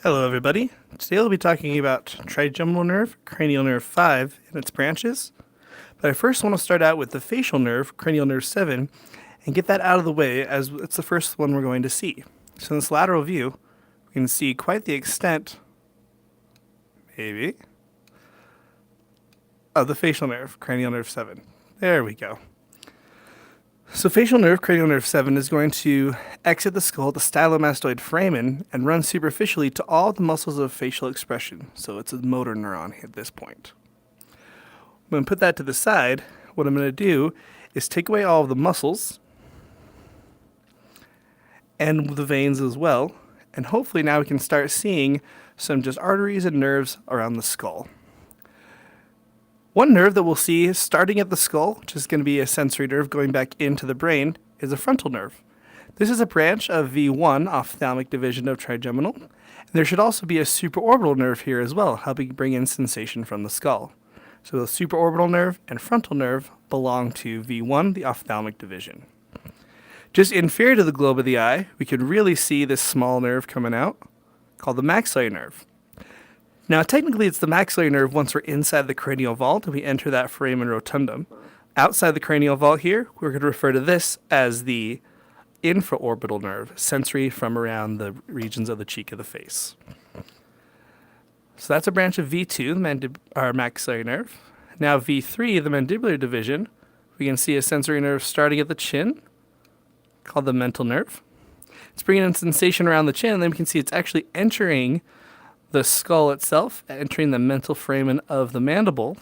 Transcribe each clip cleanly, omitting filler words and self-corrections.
Hello everybody. Today we'll be talking about trigeminal nerve, cranial nerve 5, and its branches. But I first want to start out with the facial nerve, cranial nerve 7, and get that out of the way as it's the first one we're going to see. So in this lateral view, we can see quite the extent, maybe, of the facial nerve, cranial nerve 7. There we go. So facial nerve, cranial nerve 7, is going to exit the skull, the stylomastoid foramen, and run superficially to all the muscles of facial expression. So it's a motor neuron at this point. I'm going to put that to the side. What I'm going to do is take away all of the muscles and the veins as well. And hopefully now we can start seeing some just arteries and nerves around the skull. One nerve that we'll see starting at the skull, which is going to be a sensory nerve going back into the brain, is a frontal nerve. This is a branch of V1, ophthalmic division of trigeminal. And there should also be a supraorbital nerve here as well, helping bring in sensation from the skull. So the supraorbital nerve and frontal nerve belong to V1, the ophthalmic division. Just inferior to the globe of the eye, we can really see this small nerve coming out, called the maxillary nerve. Now, technically, it's the maxillary nerve once we're inside the cranial vault and we enter that foramen rotundum. Outside the cranial vault here, we're going to refer to this as the infraorbital nerve, sensory from around the regions of the cheek of the face. So that's a branch of V2, our maxillary nerve. Now V3, the mandibular division, we can see a sensory nerve starting at the chin, called the mental nerve. It's bringing in sensation around the chin, and then we can see it's actually entering the skull itself, entering the mental foramen of the mandible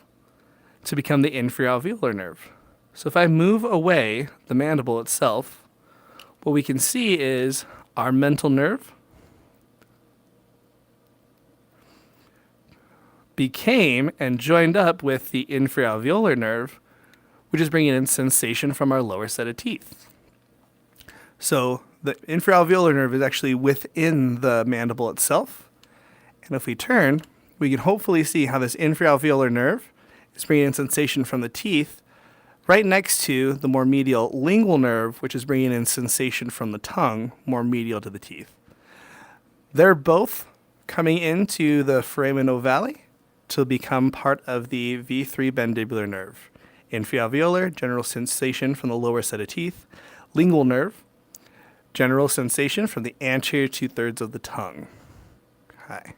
to become the inferior nerve. So if I move away the mandible itself, what we can see is our mental nerve became and joined up with the inferior nerve, which is bringing in sensation from our lower set of teeth. So the inferior nerve is actually within the mandible itself. And if we turn, we can hopefully see how this inferior nerve is bringing in sensation from the teeth right next to the more medial lingual nerve, which is bringing in sensation from the tongue, more medial to the teeth. They're both coming into the foramen ovale to become part of the V3 mandibular nerve. Inferior, general sensation from the lower set of teeth. Lingual nerve, general sensation from the anterior 2/3 of the tongue. Okay.